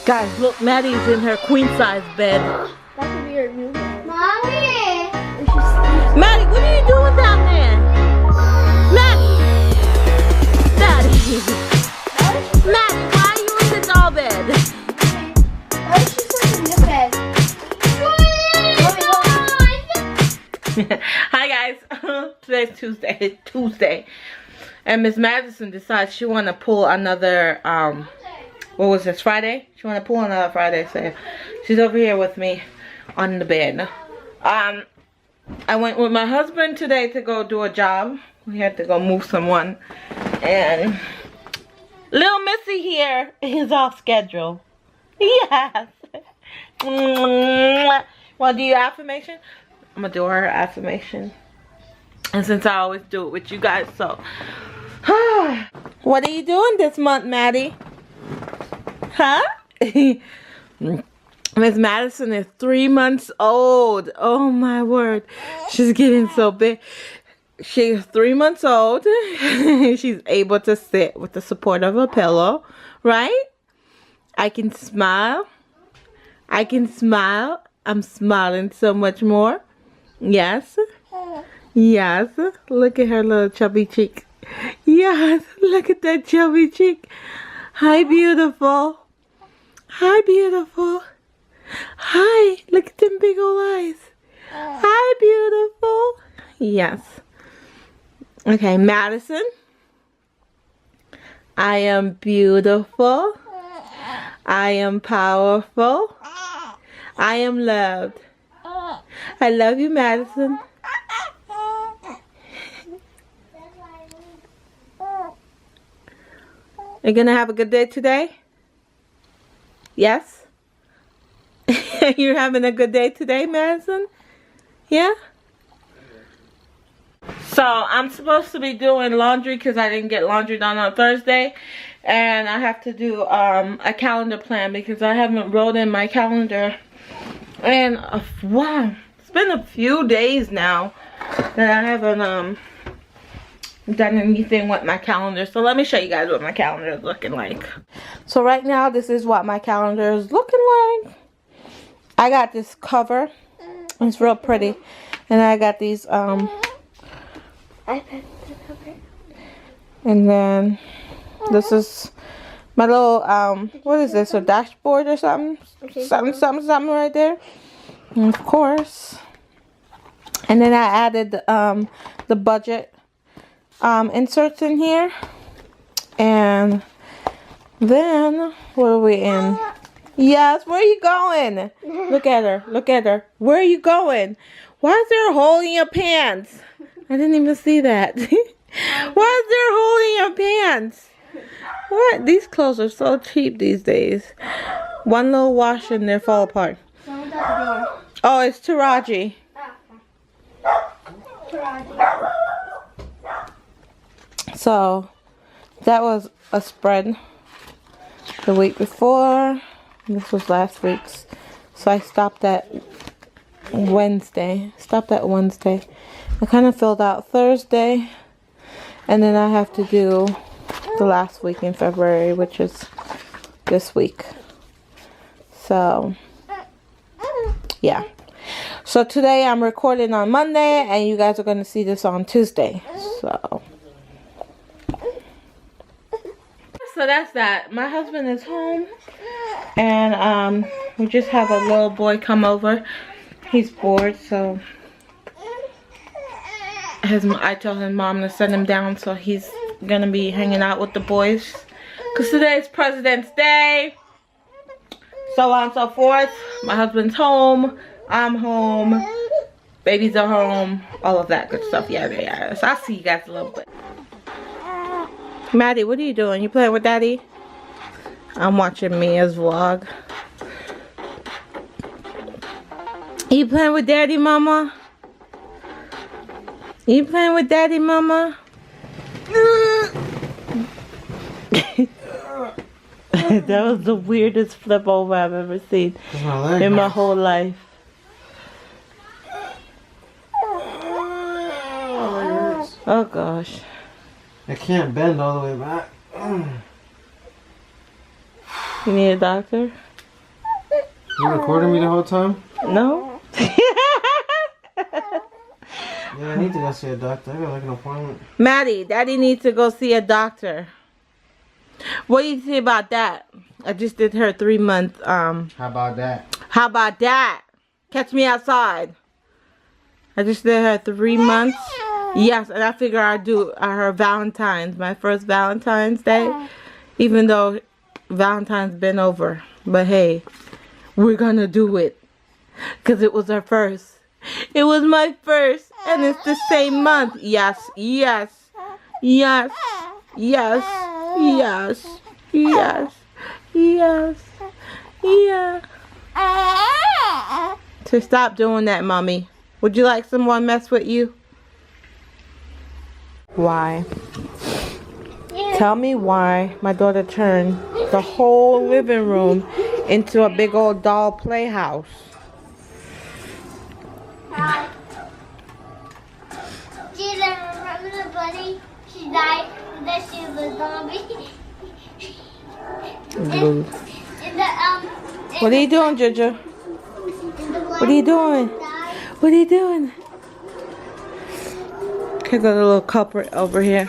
Guys, look, Maddie's in her queen size bed. That could be her new bed. Mommy! Maddie, what are you doing down there? Maddie! Maddie! Maddie, why are you in the doll bed? Why is she sleeping in this bed? Hi guys, today's Tuesday, and Miss Madison decides she want to pull another, what was this, Friday? She want to pull another Friday, so she's over here with me on the bed. I went with my husband today to go do a job. We had to go move someone, and little Missy here is off schedule. Yes. Want to do your affirmation? I'm gonna do her affirmation, and since I always do it with you guys, so what are you doing this month, Maddie? Huh? Miss Madison is 3 months old. Oh my word, she's getting so big. She's 3 months old. She's able to sit with the support of a pillow, right? I can smile. I can smile. I'm smiling so much more. Yes. Yes. Look at her little chubby cheek. Yes. Look at that chubby cheek. Hi, beautiful. Hi, beautiful. Hi. Look at them big old eyes. Hi, beautiful. Yes. Okay, Madison. I am beautiful. I am powerful. I am loved. I love you, Madison. You're gonna have a good day today? Yes? You're having a good day today, Madison? Yeah? So, I'm supposed to be doing laundry because I didn't get laundry done on Thursday. And I have to do a calendar plan because I haven't wrote in my calendar. And wow, it's been a few days now that I haven't done anything with my calendar. So let me show you guys what my calendar is looking like. So right now, this is what my calendar is looking like. I got this cover. It's real pretty. And I got these and then this is my little what is this, a dashboard or something? Something right there. And of course. And then I added the budget inserts in here. And then what are we in? Yes, where are you going? Look at her. Look at her. Where are you going? Why is there a hole in your pants? I didn't even see that. Why is there a hole in your pants? What? These clothes are so cheap these days. One little wash and they fall apart. Oh, it's Taraji. So, that was a spread the week before. This was last week's. So I stopped at Wednesday. I kind of filled out Thursday. And then I have to do the last week in February, which is this week. So, yeah. So today I'm recording on Monday, and you guys are going to see this on Tuesday. So that's that. My husband is home, and we just have a little boy come over. He's bored, so I told his mom to send him down, so he's gonna be hanging out with the boys. Cause today is President's Day, so on and so forth. My husband's home, I'm home, babies are home, all of that good stuff. Yeah. So I'll see you guys a little bit. Maddie, what are you doing? You playing with Daddy? I'm watching Mia's vlog. You playing with Daddy, Mama? You playing with Daddy, Mama? That was the weirdest flip over I've ever seen in my whole life. Oh gosh. I can't bend all the way back. You need a doctor? You recording me the whole time? No. Yeah, I need to go see a doctor. I got like an appointment. Maddie, Daddy needs to go see a doctor. What do you think about that? I just did her 3-month, How about that? How about that? Catch me outside. I just did her 3 months. Yes, and I figure I'd do her Valentine's, my first Valentine's Day. Even though Valentine's been over. But hey, we're gonna do it. Because it was her first. It was my first. And it's the same month. Yes, yes, yes, yes, yes, yes, yes, yeah. So stop doing that, Mommy. Would you like someone mess with you? Why? Tell me why my daughter turned the whole living room into a big old doll playhouse. Remember the bunny? She died and then she was a zombie. What are you doing, Jojo? What are you doing? What are you doing? Okay, got a little culprit over here.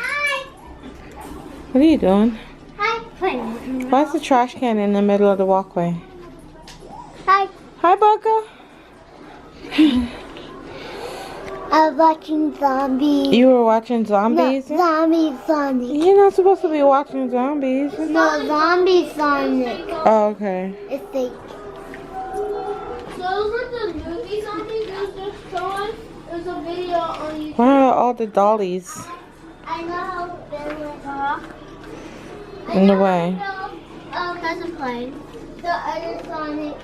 What are you doing? Hi. Why is the trash can in the middle of the walkway? Hi. Hi, Baka. I was watching zombies. You were watching zombies? No, zombies. You're not supposed to be watching zombies. No, zombie Sonic. Oh, okay. It's fake. Those were the movie zombies. It was just showing. There's a video on YouTube. Where are all the dollies I know they were in the way? Cousin playing. The other Sonic.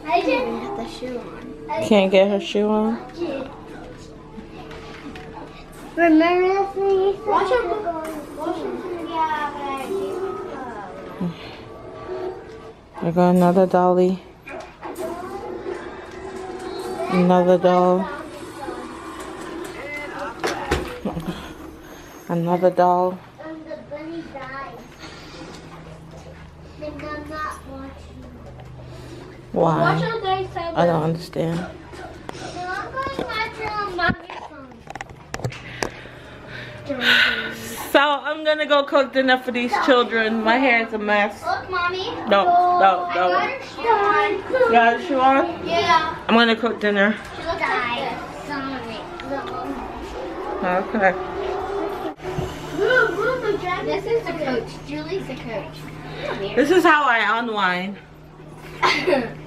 I didn't have the shoe on. Can't get her shoe on. Remember this thing? Watch her. Yeah, but I got another dolly. Another doll. Another doll. the bunny died. Then I'm not watching. Why? Watch her guys say I don't understand. So I'm going to watch on Mommy's phone. So I'm gonna go cook dinner for these children. My hair is a mess. Look, Mommy. Don't. I got her shoe on. You got a shoe on? Yeah. I'm gonna cook dinner. She looks like Sonic. Okay. This is the coach. Julie's the coach. Come here. This is how I unwind. Did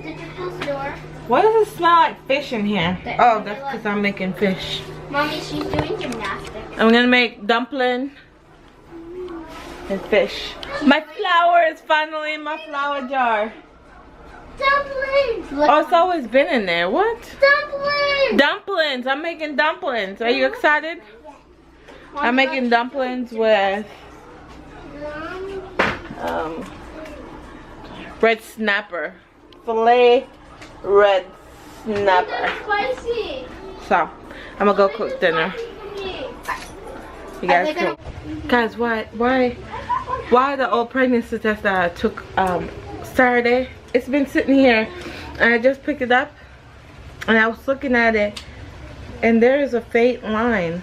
you close the door? Why does it smell like fish in here? Oh, that's because I'm making fish. Mommy, she's doing gymnastics. I'm gonna make dumpling and fish. My flour is finally in my flour jar. Dumplings! Look, Oh, it's always been in there. What? dumplings! Dumplings. I'm making dumplings. Are you excited? I'm making dumplings with red snapper. Filet red snapper. Spicy. So, I'm gonna go cook dinner. You guys cook. Guys, why the old pregnancy test that I took Saturday? It's been sitting here and I just picked it up and I was looking at it and there is a faint line,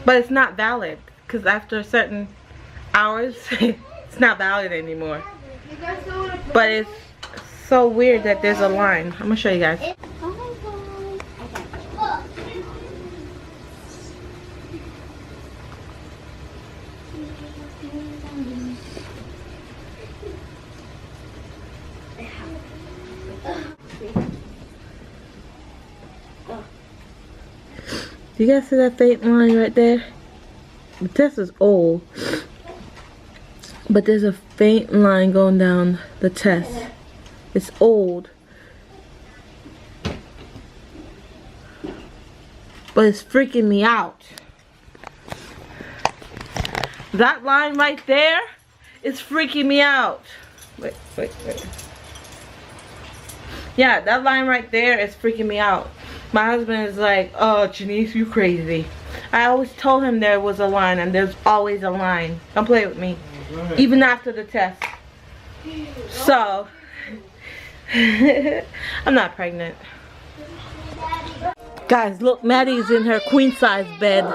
but it's not valid because after certain hours it's not valid anymore. But it's so weird that there's a line. I'm gonna show you guys. Oh my god. Do you guys see that faint line right there? The test is old, but there's a faint line going down the test. It's old, but it's freaking me out. That line right there is freaking me out. Wait. Yeah, that line right there is freaking me out. My husband is like, oh, Janice, you crazy. I always told him there was a line, and there's always a line. Don't play with me. Even after the test. So, I'm not pregnant. Guys, look, Maddie's in her queen size bed.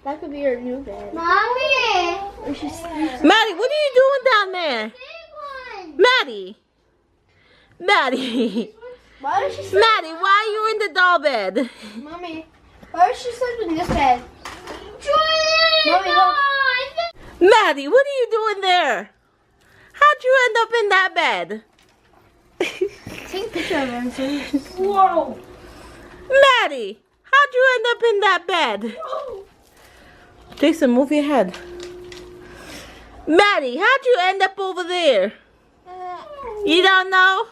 That could be her new bed. Mommy! Maddie, what are you doing down there? Maddie! Maddie! Why does she sleep? Maddie, why are you in the doll bed? Mommy, why does she sleep in this bed? Mommy, look. Maddie, what are you doing there? How'd you end up in that bed? Take a picture of him, see? Whoa! Maddie, how'd you end up in that bed? Jason, move your head. Maddie, how'd you end up over there? You don't know?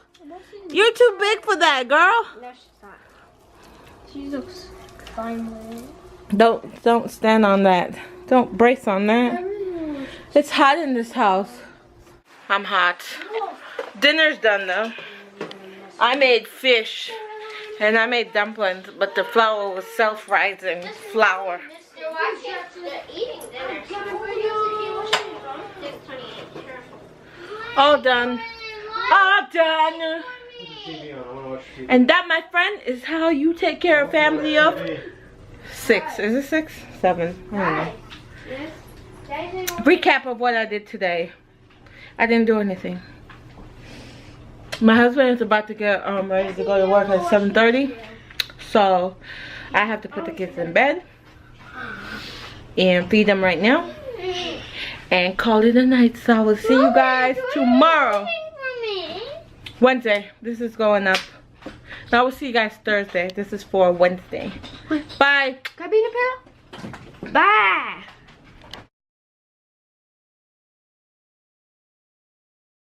You're too big for that, girl. No, she's not. She looks fine with it. Don't stand on that. Don't brace on that. It's hot in this house. I'm hot. Dinner's done though. I made fish and I made dumplings, but the flour was self-rising flour. They're eating dinner. All done. All done. And that, my friend, is how you take care of family of 6. Is it 6? 7? I don't know. Recap of what I did today. I didn't do anything. My husband is about to get ready to go to work at 7:30. So I have to put the kids in bed and feed them right now and call it a night. So I will see you guys tomorrow. Wednesday. This is going up. I will see you guys Thursday. This is for Wednesday. Bye. Can I be in the pillow? Bye.